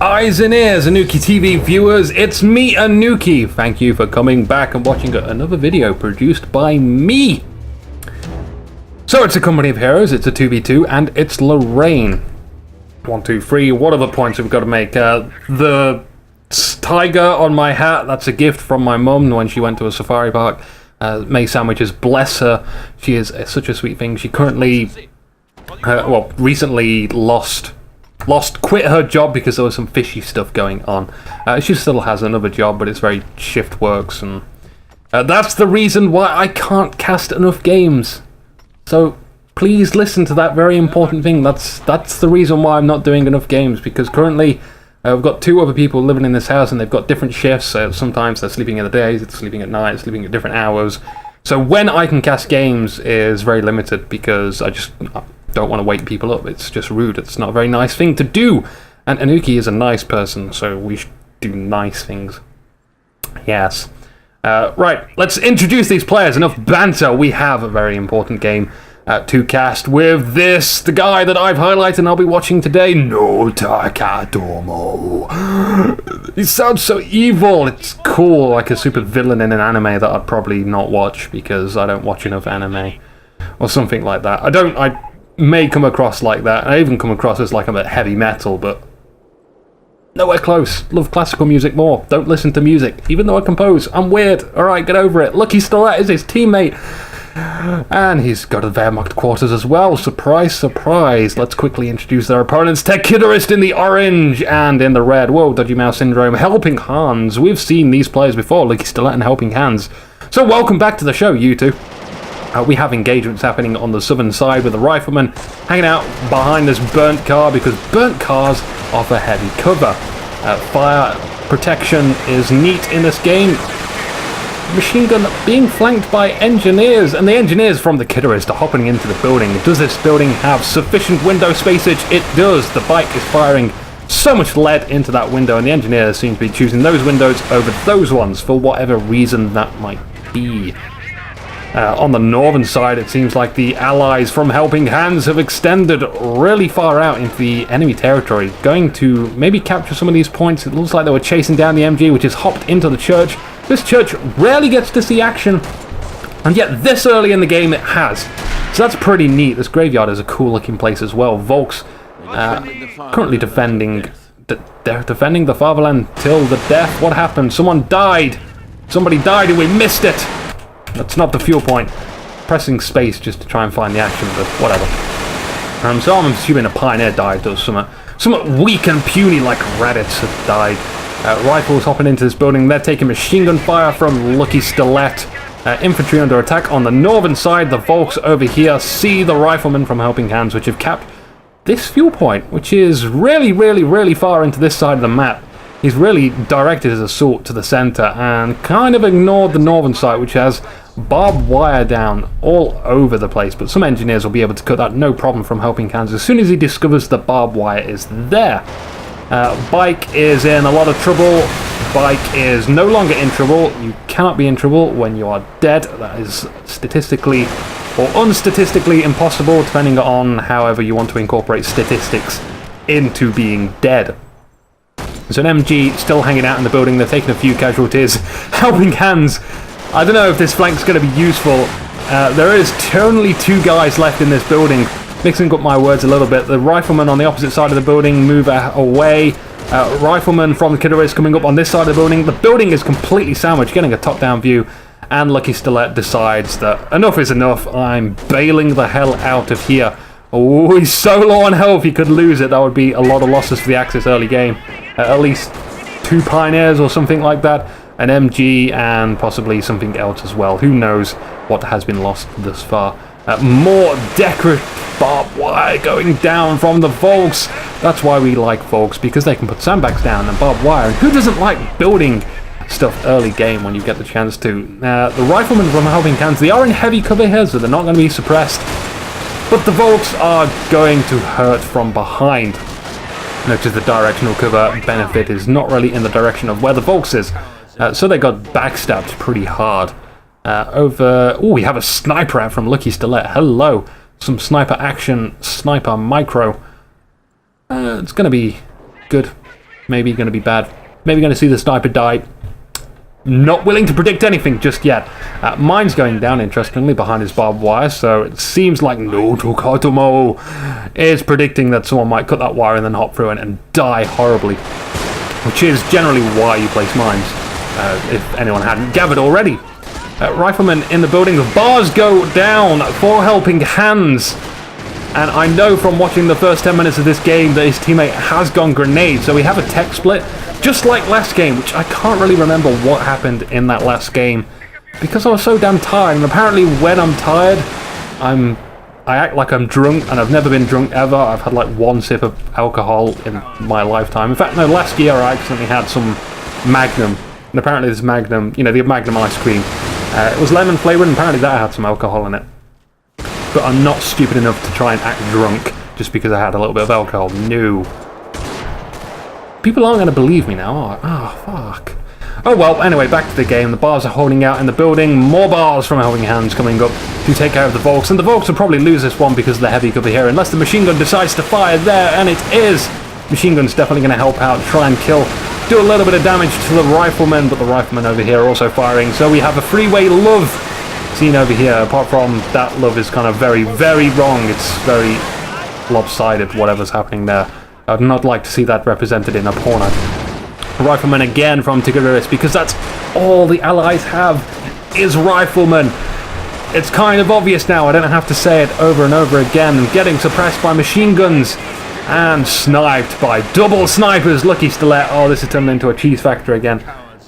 Eyes and ears, Anuki TV viewers, it's me, Anuki. Thank you for coming back and watching another video produced by me. So it's a company of heroes, it's a 2v2, and it's Lorraine. 1, 2, 3, what other points have we got to make? The tiger on my hat, that's a gift from my mum when she went to a safari park. May sandwiches, bless her. She is such a sweet thing. She currently, recently quit her job because there was some fishy stuff going on. She still has another job, but it's very shift works, and that's the reason why I can't cast enough games. So please listen to that very important thing. That's the reason why I'm not doing enough games, because currently I've got 2 other people living in this house and they've got different shifts. So sometimes they're sleeping in the days, it's sleeping at night, sleeping at different hours. So when I can cast games is very limited because I just don't want to wake people up. It's just rude. It's not a very nice thing to do. And Anuki is a nice person, so we should do nice things. Yes. Right, let's introduce these players. Enough banter. We have a very important game to cast with the guy that I've highlighted and I'll be watching today. No Takatomo. He sounds so evil. It's cool, like a super villain in an anime that I'd probably not watch because I don't watch enough anime. Or something like that. I may come across like that. I even come across as like I'm a heavy metal, but nowhere close. Love classical music more. Don't listen to music, even though I compose. I'm weird. Alright, get over it. Lucky Stilet is his teammate. And he's got a Wehrmacht quarters as well. Surprise, surprise. Let's quickly introduce their opponents. Techidorist in the orange and in the red. Whoa, Dodgy Mouse Syndrome. Helping Hands. We've seen these players before, Lucky Stilet and Helping Hands. So welcome back to the show, you two. We have engagements happening on the southern side with the riflemen hanging out behind this burnt car because burnt cars offer heavy cover. Fire protection is neat in this game. Machine gun being flanked by engineers, and the engineers from the Kidderist are hopping into the building. Does this building have sufficient window spacage? It does. The bike is firing so much lead into that window, and the engineers seem to be choosing those windows over those ones for whatever reason that might be. On the northern side, it seems like the allies from Helping Hands have extended really far out into the enemy territory, going to maybe capture some of these points. It looks like they were chasing down the MG, which has hopped into the church. This church rarely gets to see action, and yet this early in the game it has. So that's pretty neat. This graveyard is a cool looking place as well. Volks currently defending they're defending the fatherland till the death. What happened? Someone died. Somebody died and we missed it. That's not the fuel point. Pressing space just to try and find the action, but whatever. So I'm assuming a pioneer died or something weak and puny like rabbits have died. Rifles hopping into this building. They're taking machine gun fire from Lucky Stilet. Infantry under attack on the northern side. The Volks over here see the riflemen from Helping Hands, which have capped this fuel point, which is really far into this side of the map. He's really directed his assault to the center and kind of ignored the northern side, which has barbed wire down all over the place. But some engineers will be able to cut that no problem from Helping Hands as soon as he discovers the barbed wire is there. Bike is in a lot of trouble. Bike is no longer in trouble. You cannot be in trouble when you are dead. That is statistically or unstatistically impossible, depending on however you want to incorporate statistics into being dead. So an MG still hanging out in the building. They're taking a few casualties. Helping Hands. I don't know if this flank's going to be useful. There is only 2 guys left in this building. Mixing up my words a little bit. The riflemen on the opposite side of the building move away. Riflemen from the Kidderist coming up on this side of the building. The building is completely sandwiched, getting a top-down view. And Lucky Stilet decides that enough is enough. I'm bailing the hell out of here. Oh, he's so low on health he could lose it. That would be a lot of losses for the Axis early game. At least 2 pioneers or something like that. An MG and possibly something else as well. Who knows what has been lost thus far. More decorative barbed wire going down from the Volks. That's why we like Volks, because they can put sandbags down and barbed wire. And who doesn't like building stuff early game when you get the chance to? The riflemen from Helping Hands, they are in heavy cover here, so they're not going to be suppressed. But the Volks are going to hurt from behind. Notice the directional cover benefit is not really in the direction of where the Volks is. So they got backstabbed pretty hard. We have a sniper out from Lucky Stilet. Hello. Some sniper action, sniper micro. It's going to be good. maybe going to be bad. Maybe going to see the sniper die. Not willing to predict anything just yet. Mine's going down, interestingly, behind his barbed wire, so it seems like no Tokatomo is predicting that someone might cut that wire and then hop through it and die horribly, which is generally why you place mines, if anyone hadn't gathered already. Rifleman in the building, the bars go down for helping hands. And I know from watching the first 10 minutes of this game that his teammate has gone grenade, so we have a tech split, just like last game, which I can't really remember what happened in that last game, because I was so damn tired, and apparently when I'm tired, I act like I'm drunk, and I've never been drunk ever. I've had like one sip of alcohol in my lifetime. In fact, no, last year I accidentally had some Magnum, and apparently this Magnum, you know, the Magnum ice cream, it was lemon flavoured, and apparently that had some alcohol in it. But I'm not stupid enough to try and act drunk just because I had a little bit of alcohol. No. People aren't going to believe me now. Oh, fuck. Oh well, anyway, back to the game. The bars are holding out in the building. More bars from Helping Hands coming up to take care of the Volks. And the Volks will probably lose this one because of the heavy cover here, unless the machine gun decides to fire there, and it is. Machine gun's definitely going to help out, try and kill, do a little bit of damage to the riflemen, but the riflemen over here are also firing. So we have a three-way love scene over here. Apart from that, love is kind of very, very wrong. It's very lopsided, whatever's happening there. I'd not like to see that represented in a porno. Rifleman again from Tigris, because that's all the allies have is riflemen. It's kind of obvious now. I don't have to say it over and over again. And getting suppressed by machine guns and sniped by double snipers. Lucky Stilett. Oh, this has turned into a cheese factory again.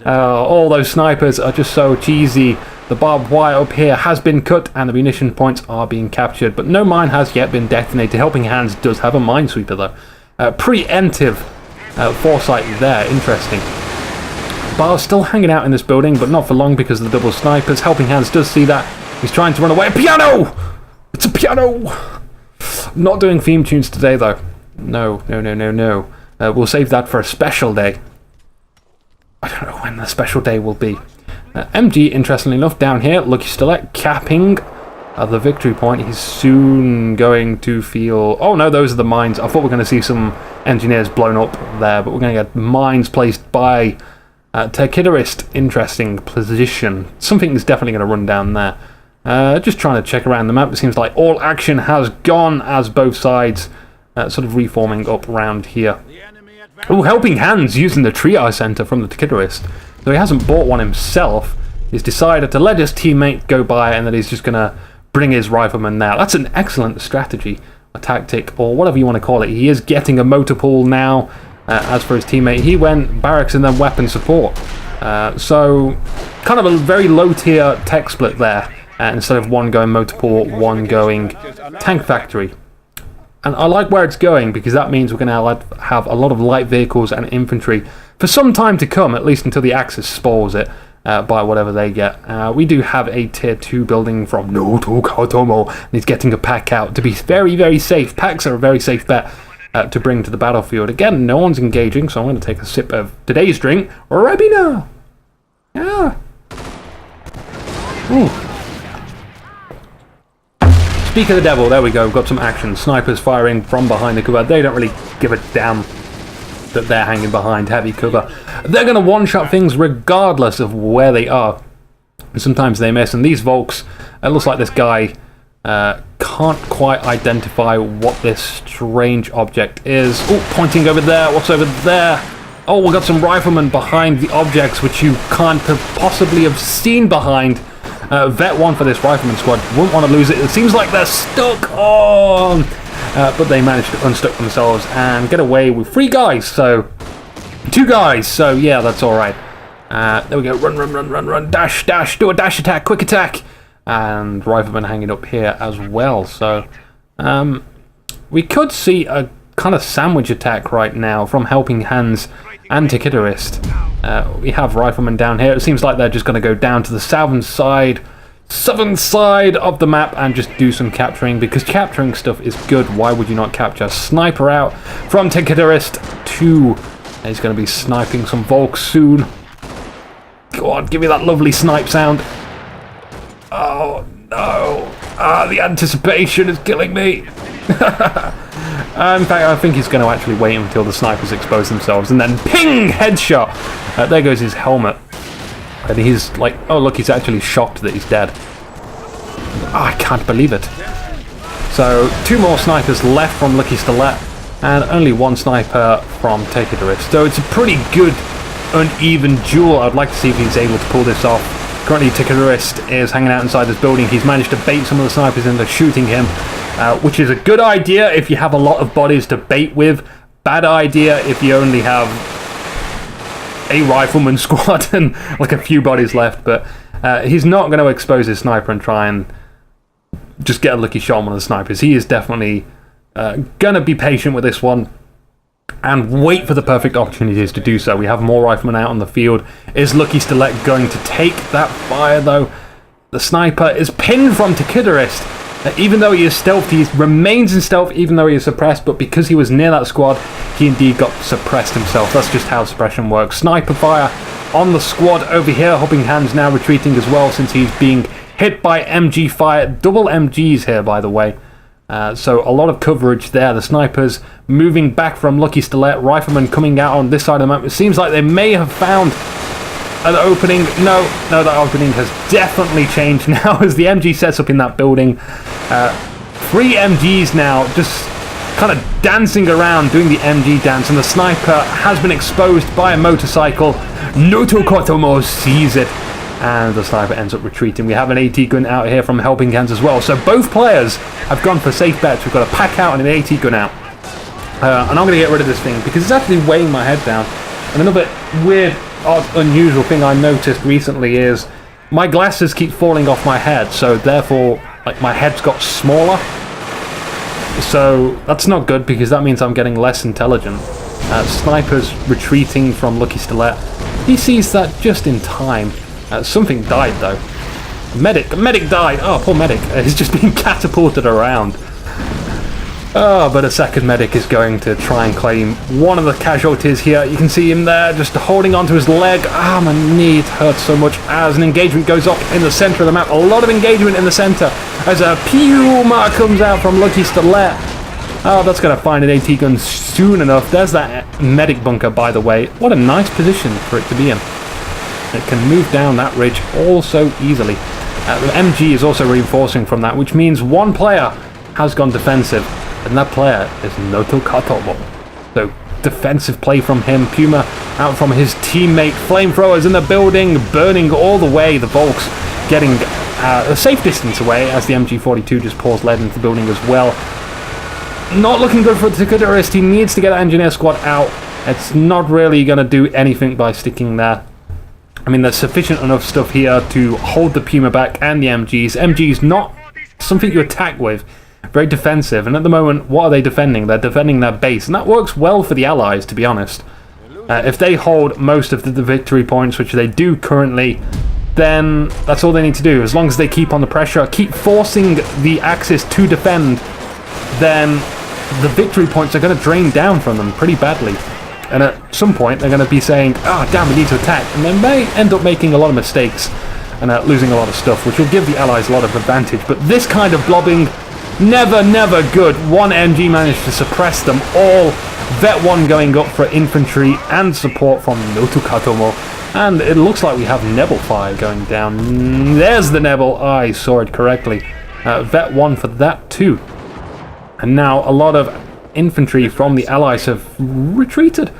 All those snipers are just so cheesy. The barbed wire up here has been cut and the munition points are being captured, but no mine has yet been detonated. Helping Hands does have a minesweeper though. Preemptive foresight there, interesting. Bar's still hanging out in this building, but not for long because of the double snipers. Helping Hands does see that. He's trying to run away. A piano! It's a piano! Not doing theme tunes today though. No. We'll save that for a special day. I don't know when the special day will be. MG, interestingly enough, down here, Lucky Stilett capping the victory point. He's soon going to feel... Oh no, those are the mines. I thought we were going to see some engineers blown up there, but we're going to get mines placed by Tekidorist. Interesting position. Something is definitely going to run down there. Just trying to check around the map. It seems like all action has gone as both sides sort of reforming up around here. Oh, Helping Hands using the triage center from the Tekidorist. Though he hasn't bought one himself, he's decided to let his teammate go by and that he's just going to bring his rifleman now. That's an excellent strategy, a tactic, or whatever you want to call it. He is getting a motor pool now. As for his teammate, he went barracks and then weapon support. So, kind of a very low tier tech split there. Instead of one going motor pool, one going tank factory. And I like where it's going because that means we're going to have a lot of light vehicles and infantry for some time to come, at least until the Axis spoils it by whatever they get. We do have a tier 2 building from Noto Katomo, and he's getting a pack out to be very, very safe. Packs are a very safe bet to bring to the battlefield. Again, no one's engaging, so I'm going to take a sip of today's drink, Rabina. Yeah. Ooh. Speak of the devil, there we go, we've got some action. Snipers firing from behind the cover. They don't really give a damn that they're hanging behind heavy cover. They're going to one-shot things regardless of where they are. And sometimes they miss, and these Volks, it looks like this guy can't quite identify what this strange object is. Oh, pointing over there, what's over there? Oh, we've got some riflemen behind the objects which you can't possibly have seen behind. Vet 1 for this rifleman squad. Wouldn't want to lose it. It seems like they're stuck on. But they managed to unstuck themselves and get away with 3 guys. So, 2 guys. So, yeah, that's alright. There we go. Run. Dash. Do a dash attack. Quick attack. And rifleman hanging up here as well. So, we could see a kind of sandwich attack right now from Helping Hands and Tekidorist. We have riflemen down here. It seems like they're just going to go down to the southern side of the map and just do some capturing, because capturing stuff is good. Why would you not capture? Sniper out from Tekidorist 2. He's going to be sniping some Volks soon. Go on, give me that lovely snipe sound. Oh no. The anticipation is killing me. In fact, I think he's going to actually wait until the snipers expose themselves, and then ping! Headshot! There goes his helmet. And he's like, oh look, he's actually shocked that he's dead. Oh, I can't believe it. So, 2 more snipers left from Lucky Stilett, and only 1 sniper from Take It or Risk. So it's a pretty good, uneven duel. I'd like to see if he's able to pull this off. Currently, Ticketterist is hanging out inside this building. He's managed to bait some of the snipers into shooting him, which is a good idea if you have a lot of bodies to bait with. Bad idea if you only have a rifleman squad and like a few bodies left. But he's not going to expose his sniper and try and just get a lucky shot on one of the snipers. He is definitely going to be patient with this one and wait for the perfect opportunities to do so. We have more riflemen out on the field. Is Lucky Stilett going to take that fire, though? The sniper is pinned from Tikitterist. Even though he is stealthed, he remains in stealth, even though he is suppressed, but because he was near that squad, he indeed got suppressed himself. That's just how suppression works. Sniper fire on the squad over here. Helping Hands now retreating as well, since he's being hit by MG fire. Double MGs here, by the way. So a lot of coverage there. The snipers moving back from Lucky Stilett. Riflemen coming out on this side of the map. It seems like they may have found an opening. No, that opening has definitely changed now as the MG sets up in that building. 3 MGs now just kind of dancing around, doing the MG dance, and the sniper has been exposed by a motorcycle. Noto Kotomo sees it, and the sniper ends up retreating. We have an AT gun out here from Helping Hands as well. So both players have gone for safe bets. We've got a pack out and an AT gun out. And I'm going to get rid of this thing because it's actually weighing my head down. And another weird, odd, unusual thing I noticed recently is my glasses keep falling off my head. So therefore, like, my head's got smaller. So that's not good because that means I'm getting less intelligent. Sniper's retreating from Lucky Stilett. He sees that just in time. Something died though. Medic died. Oh, poor medic. He's just being catapulted around. Oh, but a second medic is going to try and claim one of the casualties here. You can see him there just holding onto his leg. Ah, my knee, it hurts so much as an engagement goes up in the center of the map. A lot of engagement in the center as a Puma comes out from Lucky Stilett. Oh, that's going to find an AT gun soon enough. There's that medic bunker, by the way. What a nice position for it to be in. It can move down that ridge all so easily. The MG is also reinforcing from that, which means one player has gone defensive, and that player is Noto Katomo. So, defensive play from him. Puma out from his teammate. Flamethrowers in the building, burning all the way. The Volks getting a safe distance away as the MG42 just pours lead into the building as well. Not looking good for the Tikitterist. He needs to get the engineer squad out. It's not really going to do anything by sticking there. I mean, there's sufficient enough stuff here to hold the Puma back and the MGs. MGs not something you attack with. Very defensive. And at the moment, what are they defending? They're defending their base. And that works well for the Allies, to be honest. If they hold most of the victory points, which they do currently, then that's all they need to do. As long as they keep on the pressure, keep forcing the Axis to defend, then the victory points are going to drain down from them pretty badly. And at some point, they're going to be saying, ah, damn, we need to attack. And they may end up making a lot of mistakes and losing a lot of stuff, which will give the Allies a lot of advantage. But this kind of blobbing, never good. One MG managed to suppress them all. Vet 1 going up for infantry and support from Noto Katomo. And it looks like we have Nebel fire going down. There's the Nebel. I saw it correctly. Vet 1 for that too. And now a lot of infantry from the Allies have retreated,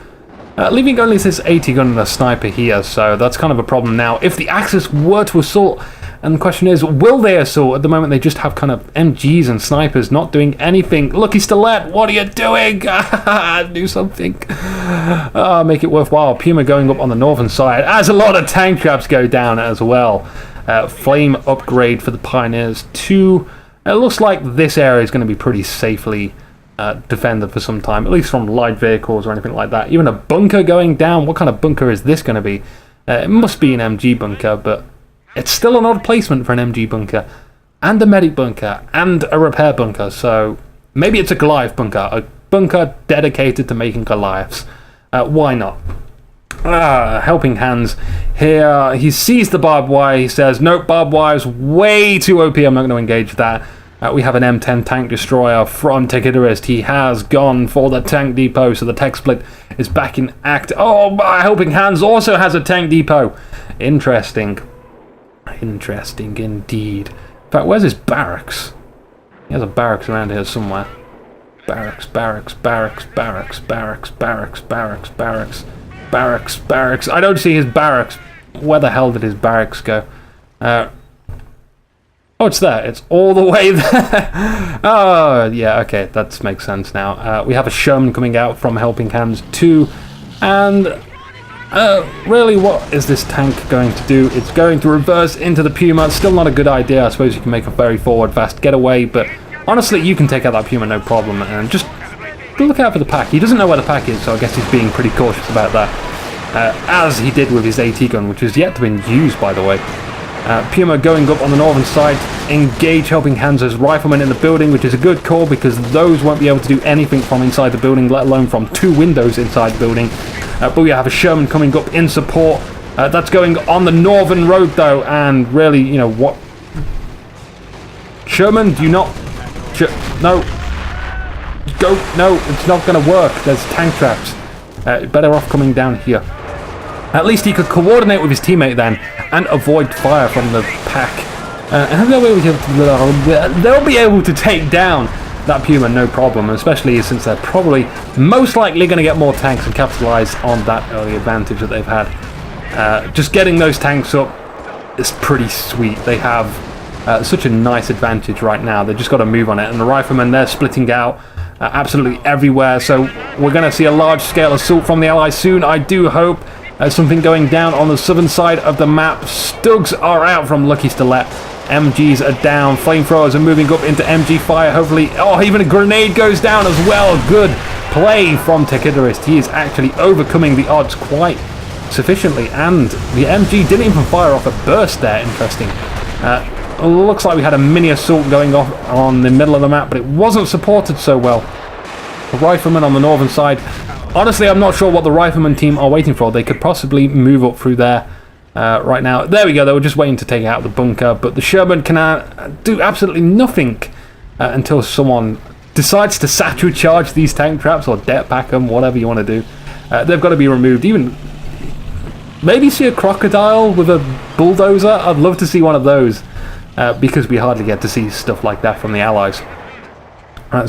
leaving only this AT gun and a sniper here, so that's kind of a problem now. If the Axis were to assault, and the question is, will they assault? At the moment, they just have kind of MGs and snipers not doing anything. Lucky Stilett, what are you doing? Do something. Make it worthwhile. Puma going up on the northern side, as a lot of tank traps go down as well. Flame upgrade for the Pioneers 2. It looks like this area is going to be pretty safely defended for some time, at least from light vehicles or anything like that. Even a bunker going down. What kind of bunker is this going to be? It must be an MG bunker, but it's still an odd placement for an MG bunker, and a medic bunker, and a repair bunker. So maybe it's a Goliath bunker, a bunker dedicated to making Goliaths. Why not? Helping Hands here. He sees the barbed wire. He says, nope, barbed wire's way too OP. I'm not going to engage that. We have an M10 tank destroyer from Tekiderist. He has gone for the tank depot, so the tech split is back in act. Oh, my Helping Hands also has a tank depot. Interesting. Interesting indeed. In fact, where's his barracks? He has a barracks around here somewhere. Barracks, barracks, barracks, barracks, barracks, barracks, barracks, barracks, barracks, barracks. I don't see his barracks. Where the hell did his barracks go? Oh, it's there. It's all the way there. Oh, yeah, okay. That makes sense now. We have a Sherman coming out from Helping Hands 2. And really, what is this tank going to do? It's going to reverse into the Puma. It's still not a good idea. I suppose you can make a very forward, fast getaway. But honestly, you can take out that Puma, no problem. And just look out for the pack. He doesn't know where the pack is, so I guess he's being pretty cautious about that. As he did with his AT gun, which is yet to be used, by the way. Puma going up on the northern side, engage Helping Hands as riflemen in the building, which is a good call because those won't be able to do anything from inside the building, let alone from 2 windows inside the building. But we have a Sherman coming up in support. That's going on the northern road though, and really, you know what? Sherman, do you not... no. Go. No, it's not going to work. There's tank traps. Better off coming down here. At least he could coordinate with his teammate then and avoid fire from the pack. And they'll be able to take down that Puma, no problem, especially since they're probably most likely going to get more tanks and capitalize on that early advantage that they've had. Just getting those tanks up is pretty sweet. They have such a nice advantage right now. They've just got to move on it. And the riflemen, they're splitting out absolutely everywhere. So we're going to see a large-scale assault from the Allies soon, I do hope. Something going down on the southern side of the map. Stugs are out from Lucky Stilett. MGs are down. Flamethrowers are moving up into MG fire. Hopefully, oh, even a grenade goes down as well. Good play from Tekiderist. He is actually overcoming the odds quite sufficiently. And the MG didn't even fire off a burst there. Interesting. Looks like we had a mini assault going off on the middle of the map, but it wasn't supported so well. The riflemen on the northern side. Honestly, I'm not sure what the rifleman team are waiting for. They could possibly move up through there right now. There we go. They were just waiting to take out the bunker. But the Sherman can do absolutely nothing until someone decides to satchel charge these tank traps or det pack them, whatever you want to do. They've got to be removed. Even maybe see a crocodile with a bulldozer. I'd love to see one of those because we hardly get to see stuff like that from the Allies.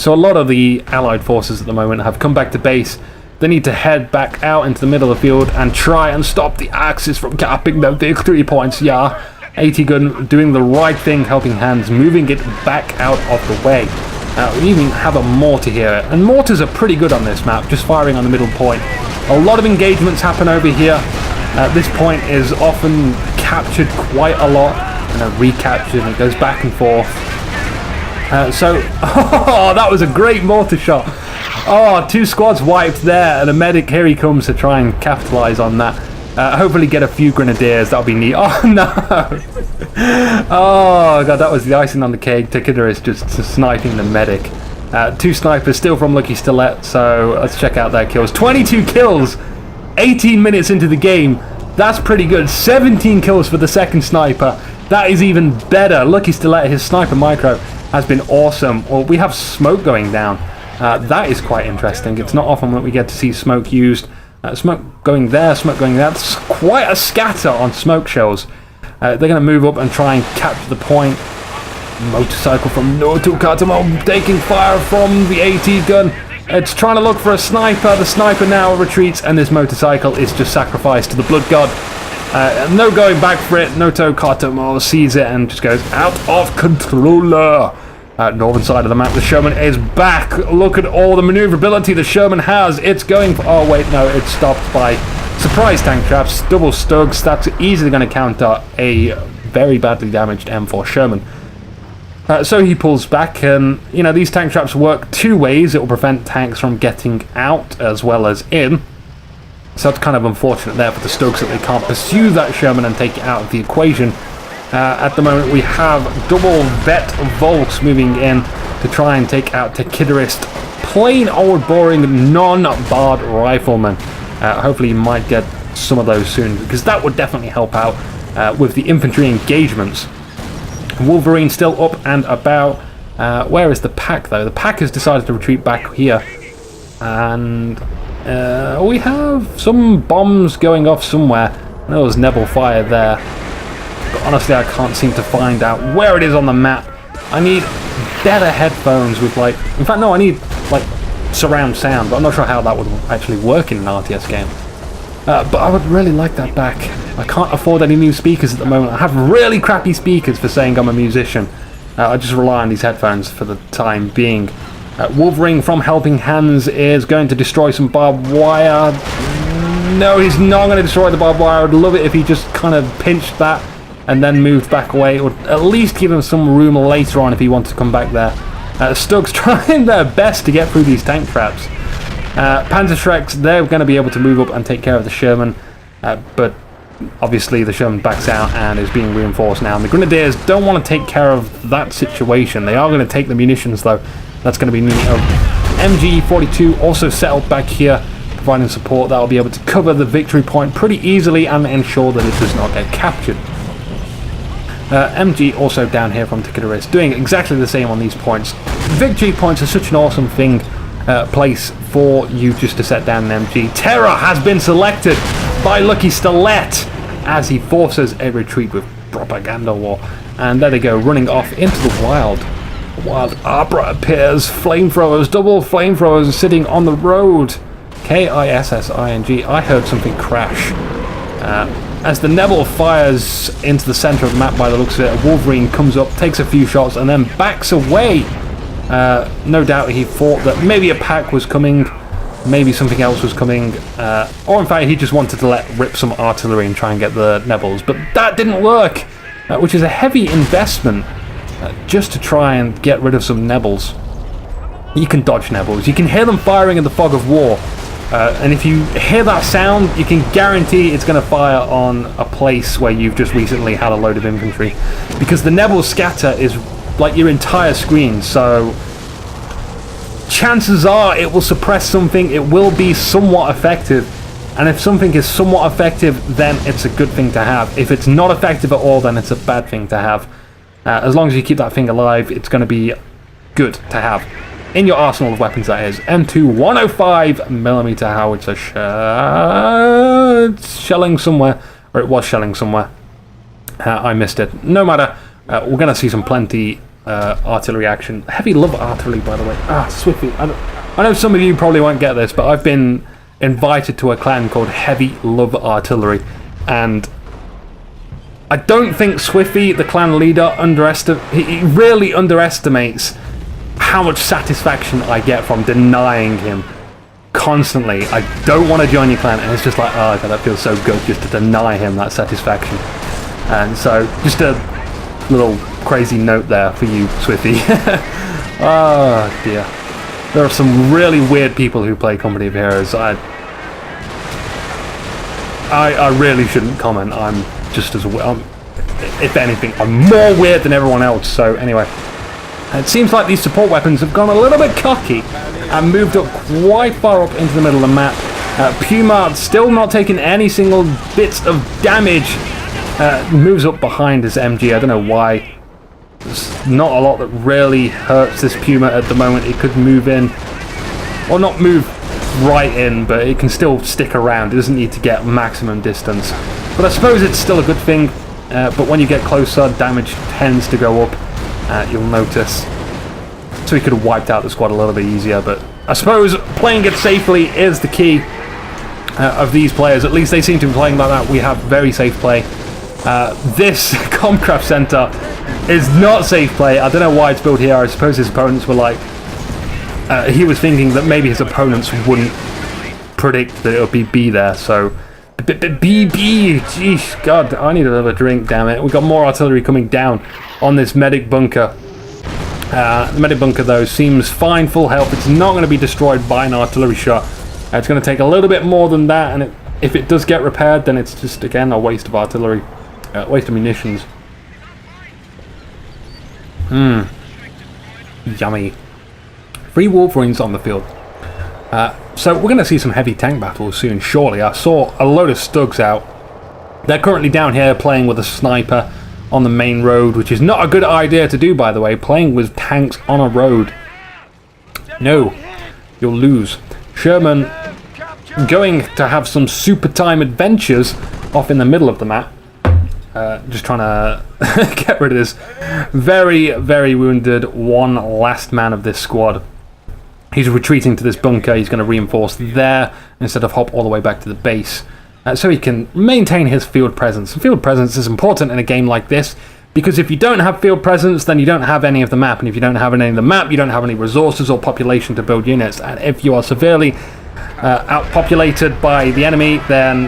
So a lot of the Allied forces at the moment have come back to base. They need to head back out into the middle of the field and try and stop the Axis from capping their victory points. Yeah, AT gun doing the right thing, Helping Hands, moving it back out of the way. We even have a mortar here, and mortars are pretty good on this map, just firing on the middle point. A lot of engagements happen over here. This point is often captured quite a lot, and then recaptured, and it goes back and forth. Oh, that was a great mortar shot. Oh, 2 squads wiped there, and a medic, here he comes to try and capitalize on that. Hopefully get a few grenadiers, that'll be neat. Oh, no! Oh, God, that was the icing on the cake. Tekiderist just sniping the medic. 2 snipers still from Lucky Stilett, so let's check out their kills. 22 kills! 18 minutes into the game. That's pretty good. 17 kills for the second sniper. That is even better. Lucky Stilett, his sniper micro has been awesome. Well, we have smoke going down. That is quite interesting. It's not often that we get to see smoke used. Smoke going there, smoke going there. That's quite a scatter on smoke shells. They're going to move up and try and capture the point. Motorcycle from Nortu Katamo taking fire from the AT gun. It's trying to look for a sniper. The sniper now retreats, and this motorcycle is just sacrificed to the Blood God. No going back for it. Noto Katomo sees it and just goes out of controller. Northern side of the map, the Sherman is back. Look at all the maneuverability the Sherman has. It's going for... oh, wait, no, it's stopped by surprise tank traps. Double Stugs. That's easily going to counter a very badly damaged M4 Sherman. So he pulls back, and, you know, these tank traps work 2 ways. It will prevent tanks from getting out as well as in. So that's kind of unfortunate there for the Stugs that they can't pursue that Sherman and take it out of the equation. At the moment, we have double vet Volks moving in to try and take out Tekiderist. Plain old boring non-barred riflemen. Hopefully you might get some of those soon, because that would definitely help out with the infantry engagements. Wolverine still up and about. Where is the pack, though? The pack has decided to retreat back here. And we have some bombs going off somewhere. I know there's Nebel fire there. But honestly, I can't seem to find out where it is on the map. I need better headphones with, like... In fact, no, I need, like, surround sound. But I'm not sure how that would actually work in an RTS game. But I would really like that back. I can't afford any new speakers at the moment. I have really crappy speakers for saying I'm a musician. I just rely on these headphones for the time being. Wolverine from Helping Hands is going to destroy some barbed wire. No, he's not going to destroy the barbed wire. I would love it if he just kind of pinched that and then moved back away. It would at least give him some room later on if he wants to come back there. Stuka's trying their best to get through these tank traps. Panzerschrecks, they're going to be able to move up and take care of the Sherman, but obviously the Sherman backs out and is being reinforced now. And the Grenadiers don't want to take care of that situation. They are going to take the munitions, though. That's going to be MG42 also settled back here, providing support that will be able to cover the victory point pretty easily and ensure that it does not get captured. MG also down here from Tikitaris, doing exactly the same on these points. Victory points are such an awesome thing. Place for you just to set down an MG. Terror has been selected by Lucky Stilette as he forces a retreat with propaganda war. And there they go, running off into the wild. Wild Opera appears. Flamethrowers, double flamethrowers sitting on the road. Kissing. I heard something crash. As the Nebel fires into the center of the map by the looks of it, Wolverine comes up, takes a few shots, and then backs away. No doubt he thought that maybe a pack was coming, maybe something else was coming, or in fact he just wanted to let rip some artillery and try and get the Nebels, but that didn't work, which is a heavy investment just to try and get rid of some Nebels. You can dodge Nebels, you can hear them firing in the fog of war, and if you hear that sound, you can guarantee it's going to fire on a place where you've just recently had a load of infantry, because the Nebel scatter is like your entire screen, so chances are it will suppress something, it will be somewhat effective, and if something is somewhat effective, then it's a good thing to have. If it's not effective at all, then it's a bad thing to have. As long as you keep that thing alive, it's going to be good to have. In your arsenal of weapons, that is. M2 105mm howitzer shelling somewhere, or it was shelling somewhere. I missed it. No matter. We're going to see some plenty artillery action. Heavy love artillery, by the way. Swiftly. I know some of you probably won't get this, but I've been invited to a clan called Heavy Love Artillery, and I don't think Swiffy, the clan leader, he really underestimates how much satisfaction I get from denying him constantly. I don't want to join your clan, and it's just like, oh god, that feels so good just to deny him that satisfaction. And so, just a little crazy note there for you, Swiffy. Oh dear. There are some really weird people who play Company of Heroes. I really shouldn't comment. I'm just as well. If anything, I'm more weird than everyone else. So anyway, it seems like these support weapons have gone a little bit cocky and moved up quite far up into the middle of the map. Puma still not taking any single bits of damage. Moves up behind his MG. I don't know why. There's not a lot that really hurts this Puma at the moment. It could move in, or not move right in, but it can still stick around. It doesn't need to get maximum distance. But I suppose it's still a good thing. But when you get closer, damage tends to go up. You'll notice. So he could have wiped out the squad a little bit easier. But I suppose playing it safely is the key of these players. At least they seem to be playing like that. We have very safe play. This Comcraft Center is not safe play. I don't know why it's built here. I suppose his opponents were like... he was thinking that maybe his opponents wouldn't predict that it would be B there, so... B! Jeez, God, I need another drink, damn it. We've got more artillery coming down on this medic bunker. The medic bunker, though, seems fine, full health. It's not going to be destroyed by an artillery shot. It's going to take a little bit more than that, and if it does get repaired, then it's just, again, a waste of artillery. Waste of munitions. Yummy. 3 Wolverines on the field. So we're going to see some heavy tank battles soon, surely. I saw a load of Stugs out. They're currently down here playing with a sniper on the main road, which is not a good idea to do, by the way. Playing with tanks on a road. No, you'll lose. Sherman going to have some super time adventures off in the middle of the map. Just trying to get rid of this. Very, very wounded. One last man of this squad. He's retreating to this bunker. He's going to reinforce there instead of hop all the way back to the base. So he can maintain his field presence. Field presence is important in a game like this, because if you don't have field presence, then you don't have any of the map. And if you don't have any of the map, you don't have any resources or population to build units. And if you are severely outpopulated by the enemy, then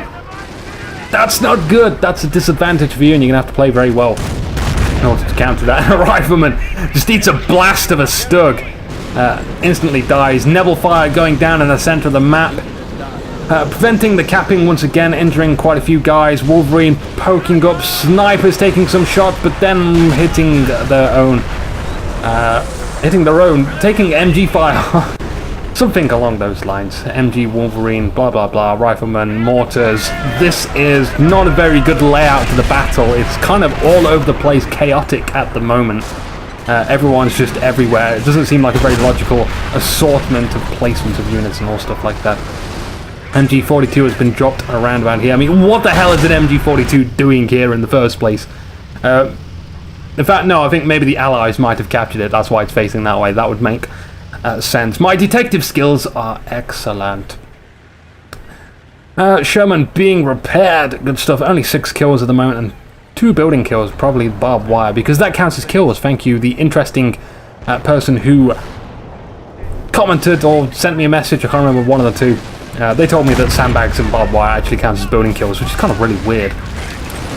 that's not good. That's a disadvantage for you, and you're going to have to play very well in order to counter that. A rifleman just eats a blast of a Stug. Instantly dies. Nebel fire going down in the center of the map. Preventing the capping once again, injuring quite a few guys. Wolverine poking up. Snipers taking some shots, but then hitting their own. Taking MG fire. Something along those lines. MG, Wolverine, blah blah blah, riflemen, mortars. This is not a very good layout to the battle. It's kind of all over the place, chaotic at the moment. Everyone's just everywhere. It doesn't seem like a very logical assortment of placement of units and all stuff like that. MG42 has been dropped around about here. I mean, what the hell is an MG42 doing here in the first place? In fact, no, I think maybe the Allies might have captured it. That's why it's facing that way. That would make sense. My detective skills are excellent. Sherman being repaired. Good stuff. Only 6 kills at the moment and 2 building kills. Probably barbed wire, because that counts as kills. Thank you, the interesting person who commented or sent me a message. I can't remember, one of the two. They told me that sandbags and barbed wire actually counts as building kills, which is kind of really weird.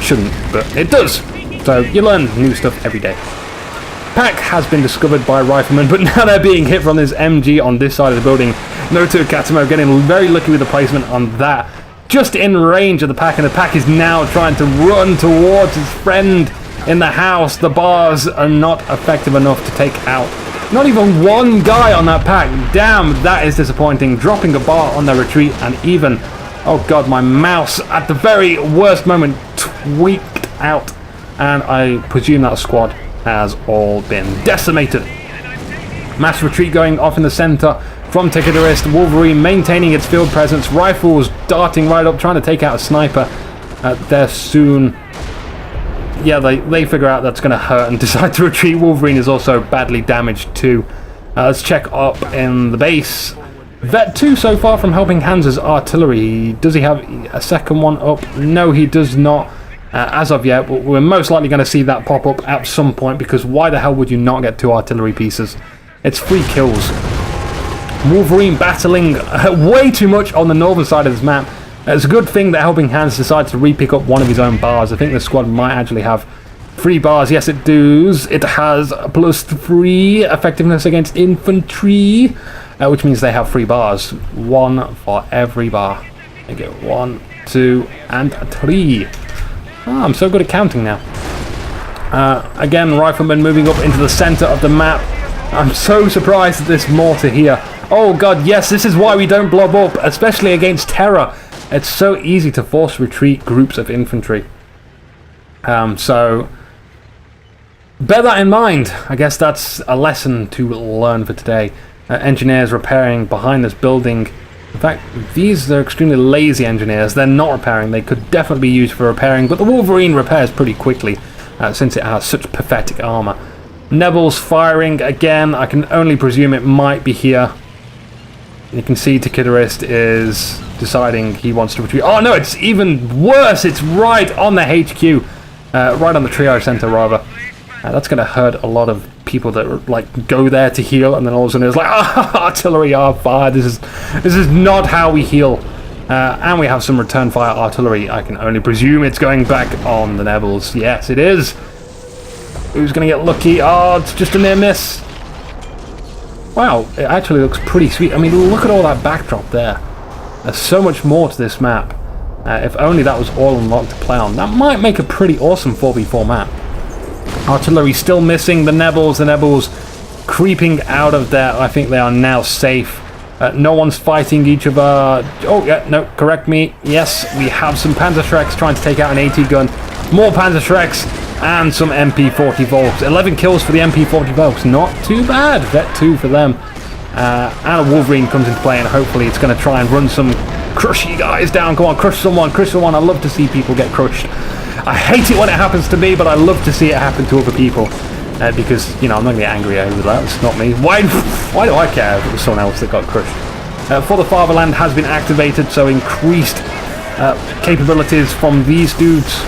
Shouldn't, but it does. So you learn new stuff every day. Pack has been discovered by riflemen, but now they're being hit from this MG on this side of the building. Noto Katamo getting very lucky with the placement on that. Just in range of the Pack, and the Pack is now trying to run towards his friend in the house. The bars are not effective enough to take out not even one guy on that Pack. Damn, that is disappointing. Dropping a bar on their retreat, and even, oh god, my mouse at the very worst moment tweaked out, and I presume that squad has all been decimated. Mass retreat going off in the center from Ticketerist. Wolverine maintaining its field presence. Rifles darting right up, trying to take out a sniper. They're soon... Yeah, they figure out that's going to hurt and decide to retreat. Wolverine is also badly damaged too. Let's check up in the base. Vet 2 so far from Helping Hands' artillery. Does he have a second one up? No, he does not. As of yet, but we're most likely going to see that pop up at some point, because why the hell would you not get 2 artillery pieces? It's 3 kills. Wolverine battling way too much on the northern side of this map. It's a good thing that Helping Hands decides to re-pick up one of his own bars. I think the squad might actually have 3 bars. Yes, it does. It has +3 effectiveness against infantry, which means they have 3 bars. 1 for every bar. They get 1, 2, and 3. Oh, I'm so good at counting now. Again, riflemen moving up into the center of the map. I'm so surprised at this mortar here. Oh god, yes, this is why we don't blob up, especially against terror. It's so easy to force retreat groups of infantry. So bear that in mind. I guess that's a lesson to learn for today. Engineers repairing behind this building. In fact, these are extremely lazy engineers. They're not repairing. They could definitely be used for repairing, but the Wolverine repairs pretty quickly since it has such pathetic armor. Nebel's firing again. I can only presume it might be here. You can see Ticketerist is deciding he wants to retreat. Oh no, it's even worse. It's right on the HQ. Right on the triage center, rather. That's going to hurt a lot of people that like go there to heal, and then all of a sudden it's like, artillery are fired. This is not how we heal. And we have some return fire artillery. I can only presume it's going back on the Nebels. Yes, it is. Who's going to get lucky? Oh, it's just a near miss. Wow, it actually looks pretty sweet. I mean, look at all that backdrop there. There's so much more to this map. If only that was all unlocked to play on. That might make a pretty awesome 4v4 map. Artillery still missing. The Nebels creeping out of there. I think they are now safe. No one's fighting each other. Oh, yeah, no, correct me. Yes, we have some Panzerschrecks trying to take out an AT gun. More Panzerschrecks. and some MP40 Volks. 11 kills for the MP40 Volks, not too bad. Vet 2 for them. And a Wolverine comes into play, and hopefully it's going to try and run some crushy guys down. Come on, crush someone, crush someone. I love to see people get crushed. I hate it when it happens to me, but I love to see it happen to other people. Because, you know, I'm not going to get angry over that. It's not me. Why do I care if it was someone else that got crushed? For the Fatherland has been activated, so increased capabilities from these dudes.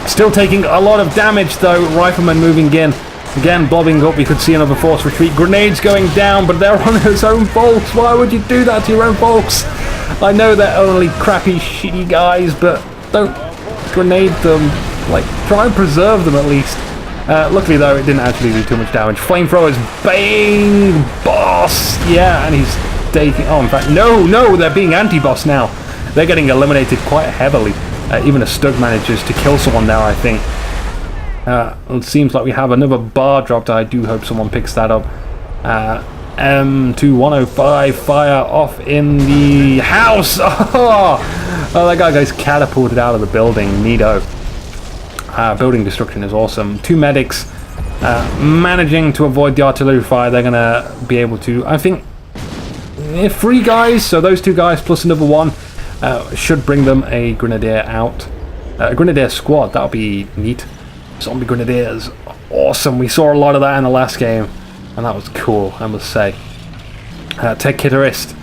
Still taking a lot of damage, though. Rifleman moving in. Again, blobbing up. You could see another force retreat. Grenades going down, but they're on his own Volks. Why would you do that to your own Volks? I know they're only crappy, shitty guys, but don't grenade them. Like, try and preserve them at least. Luckily, though, it didn't actually do too much damage. Flamethrowers, bang, boss. Yeah, and he's taking... Oh, in fact, no, they're being anti-boss now. They're getting eliminated quite heavily. Even a Stug manages to kill someone there, I think. It seems like we have another bar dropped. I do hope someone picks that up. M2105 fire off in the house. Oh, that guy gets catapulted out of the building. Neato. Building destruction is awesome. 2 medics managing to avoid the artillery fire. They're going to be able to, I think, 3 guys. So those 2 guys plus another one should bring them a grenadier out. A grenadier squad. That'll be neat. Zombie grenadiers. Awesome. We saw a lot of that in the last game. And that was cool, I must say. Tech Kitterist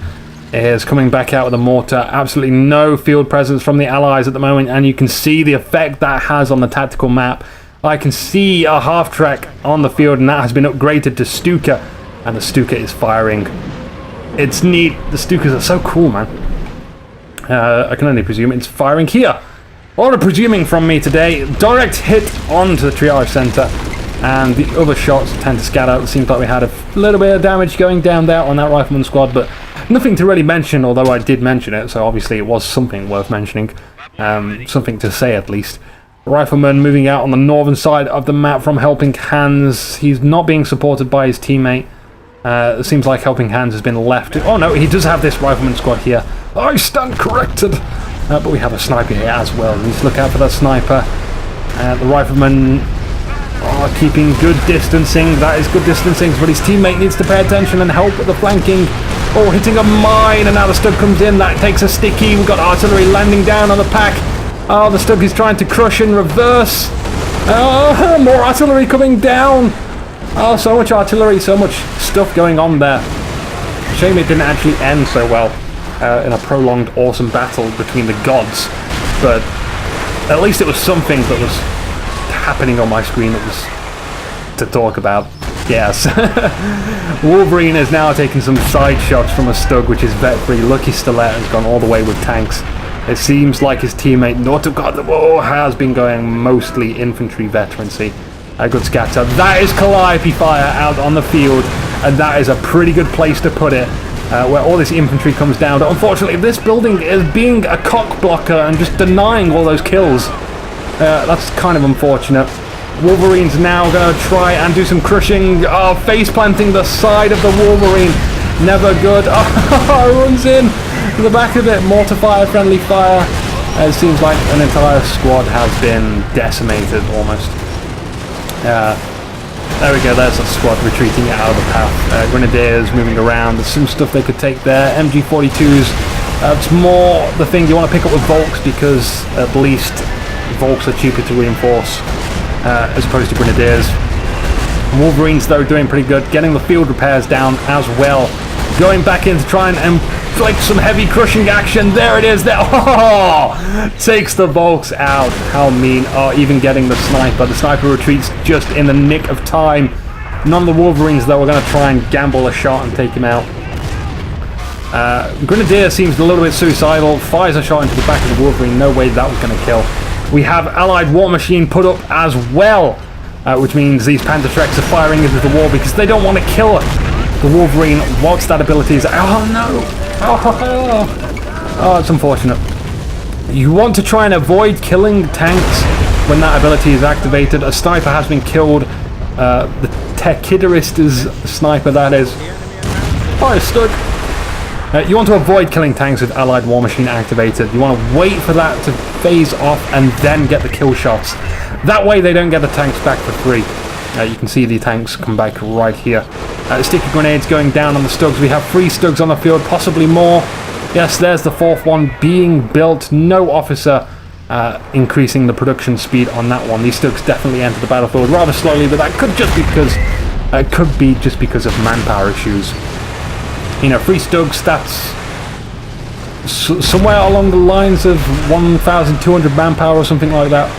is coming back out with a mortar. Absolutely no field presence from the allies at the moment, and you can see the effect that has on the tactical map. I can see a half-track on the field, and that has been upgraded to Stuka, and the Stuka is firing. It's neat. The Stukas are so cool, man. I can only presume it's firing here. A lot of presuming from me today. Direct hit onto the triage center. And the other shots tend to scatter. It seems like we had a little bit of damage going down there on that rifleman squad, but nothing to really mention, although I did mention it, so obviously it was something worth mentioning. Something to say, at least. Rifleman moving out on the northern side of the map from Helping Hands. He's not being supported by his teammate. It seems like Helping Hands has been left. Oh no, he does have this rifleman squad here. I stand corrected! But we have a sniper here as well. We need to look out for that sniper. The rifleman... Oh, keeping good distancing. That is good distancing, but his teammate needs to pay attention and help with the flanking. Oh, hitting a mine, and now the Stug comes in. That takes a sticky. We've got artillery landing down on the pack. Oh, the Stug is trying to crush in reverse. Oh, more artillery coming down. Oh, so much artillery, so much stuff going on there. Shame it didn't actually end so well in a prolonged, awesome battle between the gods. But at least it was something that was happening on my screen that was to talk about. Yes. Wolverine is now taking some side shots from a Stug, which is vet free. Lucky Stilet has gone all the way with tanks. It seems like his teammate Nortogod has been going mostly infantry veterancy. A good scatter. That is Calliope fire out on the field, and that is a pretty good place to put it, where all this infantry comes down. But unfortunately, this building is being a cock blocker and just denying all those kills. That's kind of unfortunate. Wolverine's now going to try and do some crushing. Oh, face planting the side of the Wolverine. Never good. Oh, runs in to the back of it. Mortar fire, friendly fire. It seems like an entire squad has been decimated almost. There we go. There's a squad retreating out of the path. Grenadiers moving around. There's some stuff they could take there. MG42s. It's more the thing you want to pick up with Volks, because at least Volks are cheaper to reinforce as opposed to Grenadiers. Wolverines, though, doing pretty good. Getting the field repairs down as well. Going back in to try and inflict some heavy crushing action. There it is. There. Oh! Takes the Volks out. How mean. Oh, even getting the sniper. The sniper retreats just in the nick of time. None of the Wolverines, though, are going to try and gamble a shot and take him out. Grenadier seems a little bit suicidal. Fires a shot into the back of the Wolverine. No way that was going to kill. We have Allied War Machine put up as well, which means these Panther Shreks are firing into the wall because they don't want to kill the Wolverine whilst that ability is... Oh no! Oh, it's unfortunate. You want to try and avoid killing tanks when that ability is activated. A sniper has been killed. The Tech Kitterist is the sniper, that is. Fire Stug! You want to avoid killing tanks with Allied War Machine activated. You want to wait for that to phase off and then get the kill shots. That way they don't get the tanks back for free. You can see the tanks come back right here. Sticky grenades going down on the Stugs. We have 3 Stugs on the field, possibly more. Yes, there's the 4th one being built. No officer increasing the production speed on that one. These Stugs definitely enter the battlefield rather slowly, but that could be just because of manpower issues. You know, 3 Stugs, that's somewhere along the lines of 1,200 manpower or something like that.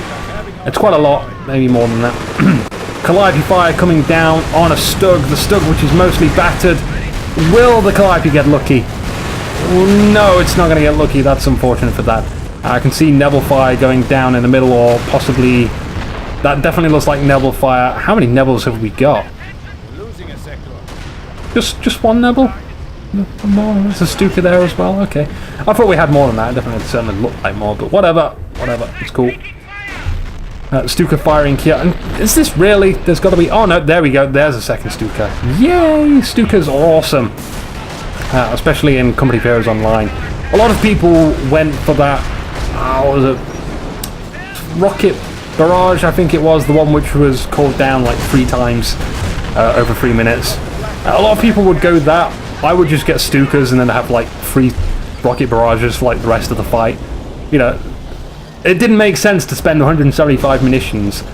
It's quite a lot, maybe more than that. Calliope fire coming down on a Stug. The Stug, which is mostly battered. Will the Calliope get lucky? No, it's not going to get lucky. That's unfortunate for that. I can see Nebel fire going down in the middle, or possibly... That definitely looks like Nebel fire. How many Nebels have we got? Just one Nebel? More? There's a Stuka there as well? Okay. I thought we had more than that. It definitely certainly looked like more, but whatever. Whatever. It's cool. Stuka firing here. And is this really? There's got to be... Oh, no. There we go. There's a second Stuka. Yay! Stuka's awesome. Especially in Company of Heroes Online. A lot of people went for that... what was it? Rocket Barrage, I think it was. The one which was called down like 3 times over 3 minutes. A lot of people would go that. I would just get Stukas and then have like 3 rocket barrages for like the rest of the fight. You know, it didn't make sense to spend 175 munitions